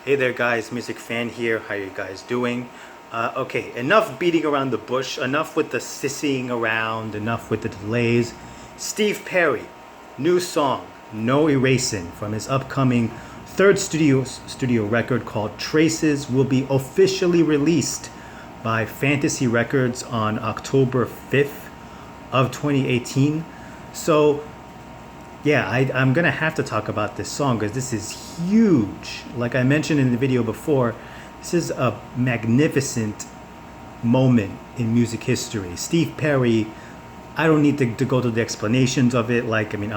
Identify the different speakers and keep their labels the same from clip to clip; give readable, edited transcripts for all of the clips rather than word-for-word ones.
Speaker 1: Hey there guys, Music Fan here. How you guys doing? Okay, enough beating around the bush, enough with the sissying around, enough with the delays. Steve Perry, new song, No Erasin, from his upcoming third studio record called Traces, will be officially released by Fantasy Records on October 5th of 2018. So yeah, I'm gonna have to talk about this song because this is huge. Like I mentioned in the video before, this is a magnificent moment in music history. Steve Perry, I don't need to go to the explanations of it. Like, I mean,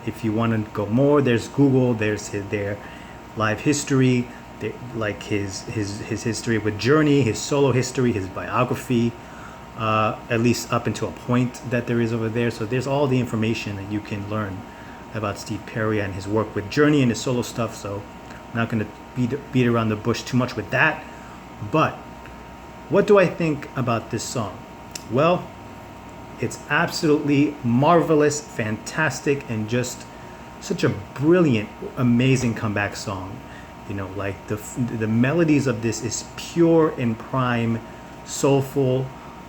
Speaker 1: if you want to go more, there's Google, there's their live history, like his history with Journey, his solo history, his biography, at least up until a point that there is over there. So there's all the information that you can learn about Steve Perry and his work with Journey and his solo stuff. So I'm not going to beat around the bush too much with that. But what do I think about this song? Well, it's absolutely marvelous, fantastic, and just such a brilliant, amazing comeback song. You know, like the melodies of this is pure and prime, soulful.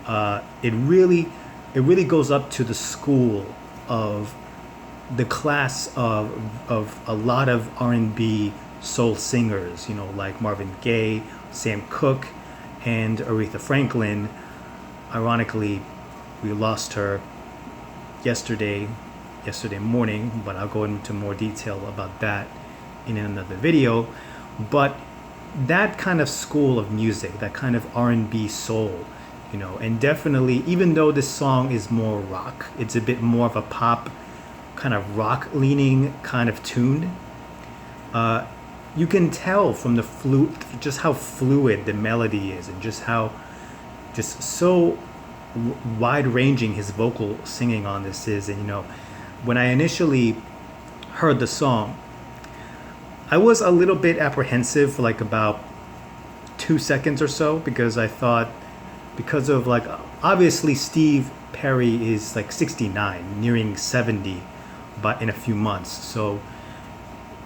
Speaker 1: It really goes up to the school of the class of a lot of R&B soul singers. You know, like Marvin Gaye, Sam Cooke, and Aretha Franklin. Ironically, we lost her yesterday morning, but I'll go into more detail about that in another video. But that kind of school of music, that kind of R&B soul, you know, and definitely, even though this song is more rock, it's a bit more of a pop kind of rock leaning kind of tune. You can tell from the flute just how fluid the melody is, and just how just so wide ranging his vocal singing on this is. And you know, when I initially heard the song, I was a little bit apprehensive for like about 2 seconds or so, because I thought, because of like, obviously Steve Perry is like 69, nearing 70, but in a few months. So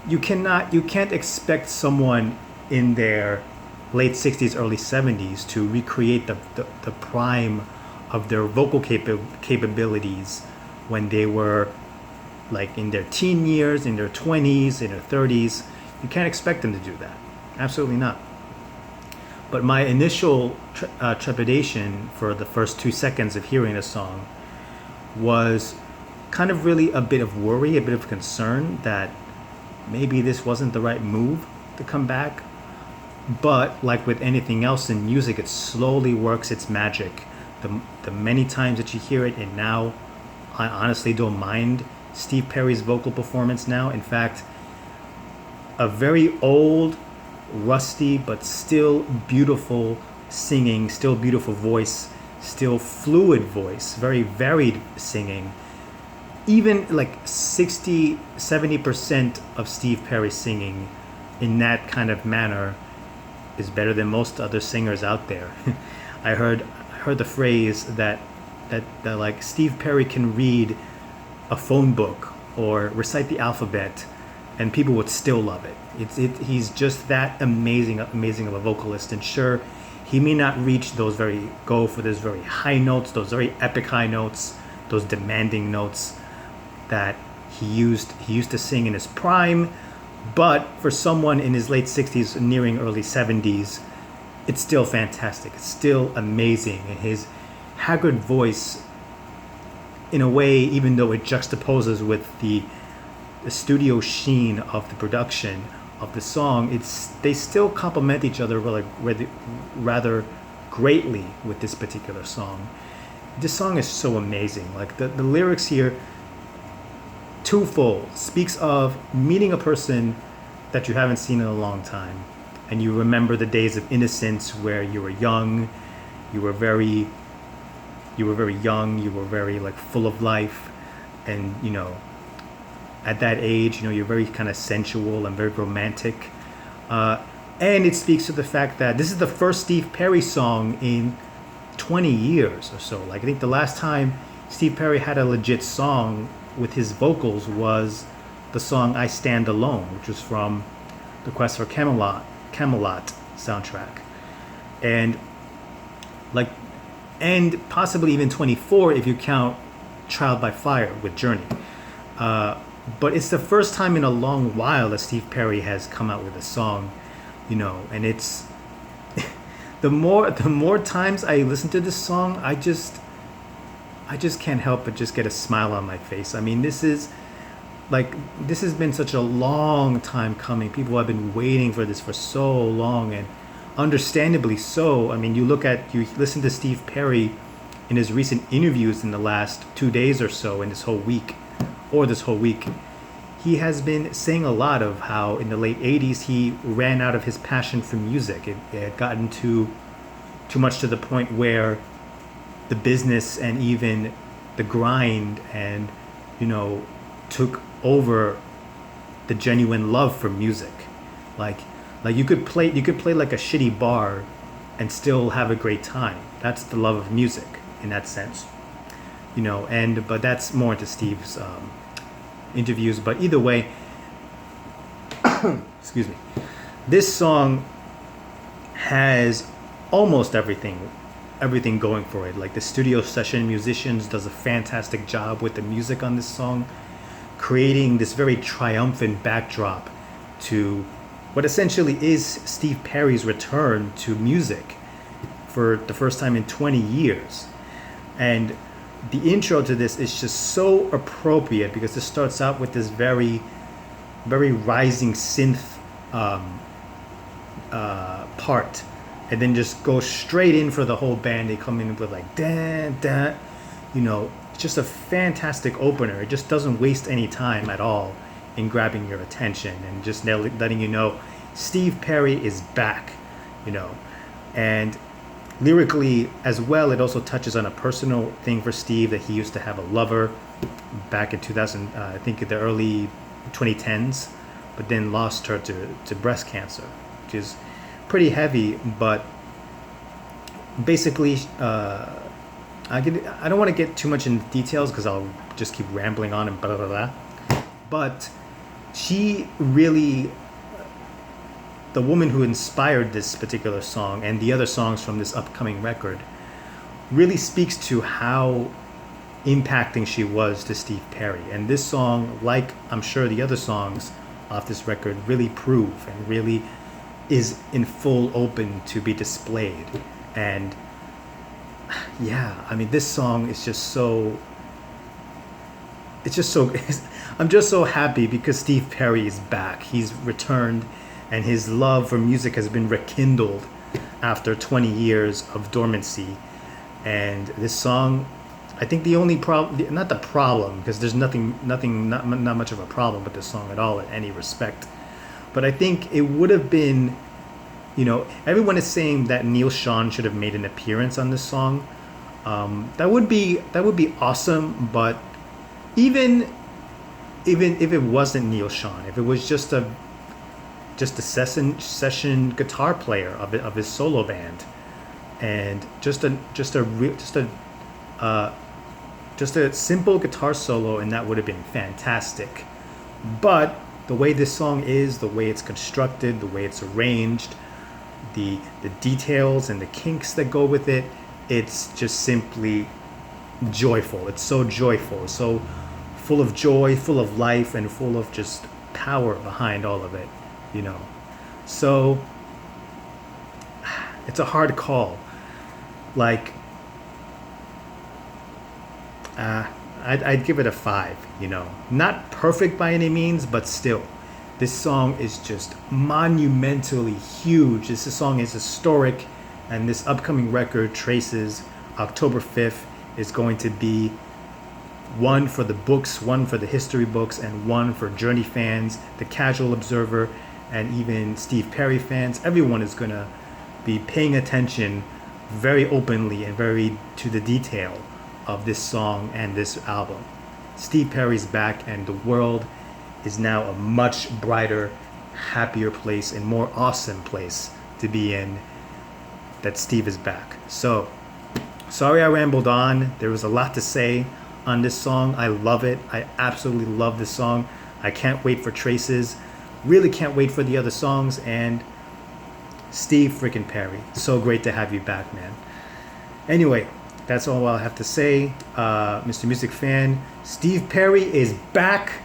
Speaker 1: you can't expect someone in their late 60s, early 70s to recreate the prime of their vocal capabilities when they were like in their teen years, in their 20s, in their 30s. You can't expect them to do that. Absolutely not. But my initial trepidation for the first 2 seconds of hearing the song was kind of really a bit of worry, a bit of concern that maybe this wasn't the right move to come back. But like with anything else in music, it slowly works its magic. The many times that you hear it, and now I honestly don't mind Steve Perry's vocal performance now. In fact, a very old, rusty, but still beautiful singing, still beautiful voice, still fluid voice, very varied singing. Even like 60-70% of Steve Perry singing in that kind of manner is better than most other singers out there. I heard the phrase that like Steve Perry can read a phone book or recite the alphabet and people would still love it. He's just that amazing of a vocalist. And sure, he may not go for those very high notes, those very epic high notes, those demanding notes that he used to sing in his prime. But for someone in his late 60s, nearing early 70s, it's still fantastic. It's still amazing. And his haggard voice, in a way, even though it juxtaposes with the studio sheen of the production of the song, they still complement each other rather greatly with this particular song. This song is so amazing. Like the lyrics here, twofold, speaks of meeting a person that you haven't seen in a long time, and you remember the days of innocence where you were young, you were very young, you were very like full of life, and you know, at that age, you know, you're very kind of sensual and very romantic. And it speaks to the fact that this is the first Steve Perry song in 20 years or so. Like, I think the last time Steve Perry had a legit song with his vocals was the song I Stand Alone, which was from The Quest for Camelot Camelot soundtrack, and like, and possibly even 24 if you count Trial by Fire with Journey. But it's the first time in a long while that Steve Perry has come out with a song, and it's the more times I listen to this song, I just can't help but just get a smile on my face. I mean, this has been such a long time coming. People have been waiting for this for so long, and understandably so. I mean, you listen to Steve Perry in his recent interviews in the last 2 days or so, in this whole week, he has been saying a lot of how in the late 80s he ran out of his passion for music. It had gotten too much to the point where the business and even the grind and took over the genuine love for music. Like you could play like a shitty bar and still have a great time. That's the love of music in that sense, but that's more into Steve's interviews. But either way, excuse me, this song has almost everything going for it. Like, the studio session musicians does a fantastic job with the music on this song, creating this very triumphant backdrop to what essentially is Steve Perry's return to music for the first time in 20 years. And the intro to this is just so appropriate because it starts out with this very, very rising synth part, and then just goes straight in for the whole band. They come in with like dan dan, it's just a fantastic opener. It just doesn't waste any time at all in grabbing your attention and just letting you know Steve Perry is back, and lyrically as well, it also touches on a personal thing for Steve, that he used to have a lover back in 2000, I think in the early 2010s, but then lost her to breast cancer, which is pretty heavy. But basically, I don't want to get too much into details because I'll just keep rambling on and blah blah blah. But she really, the woman who inspired this particular song and the other songs from this upcoming record, really speaks to how impacting she was to Steve Perry. And this song, like I'm sure the other songs off this record, really prove and really is in full open to be displayed. And yeah, I mean, this song is just so, I'm just so happy because Steve Perry is back. He's returned, and his love for music has been rekindled after 20 years of dormancy. And this song, I think the only problem, not the problem, because there's not much of a problem with this song at all in any respect, but I think it would have been, everyone is saying that Neil Schon should have made an appearance on this song. That would be awesome. But even if it wasn't Neil Schon, if it was just a session guitar player of his solo band, and just a simple guitar solo, and that would have been fantastic. But the way this song is, the way it's constructed, the way it's arranged, the details and the kinks that go with it, it's just simply joyful. It's so joyful, so full of joy, full of life, and full of just power behind all of it, So it's a hard call. Like, I'd give it a 5, Not perfect by any means, but still. This song is just monumentally huge. This song is historic, and this upcoming record, Traces, October 5th, is going to be one for the books, one for the history books, and one for Journey fans, the casual observer, and even Steve Perry fans. Everyone is going to be paying attention very openly and very to the detail of this song and this album. Steve Perry's back, and the world is now a much brighter, happier place and more awesome place to be in, that Steve is back. So, sorry I rambled on. There was a lot to say on this song. I love it. I absolutely love this song. I can't wait for Traces. Really can't wait for the other songs. And Steve freaking Perry. So great to have you back, man. Anyway, that's all I have to say. Mr. Music Fan, Steve Perry is back,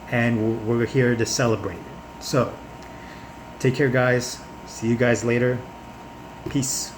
Speaker 1: and we're here to celebrate it. So, take care, guys. See you guys later. Peace.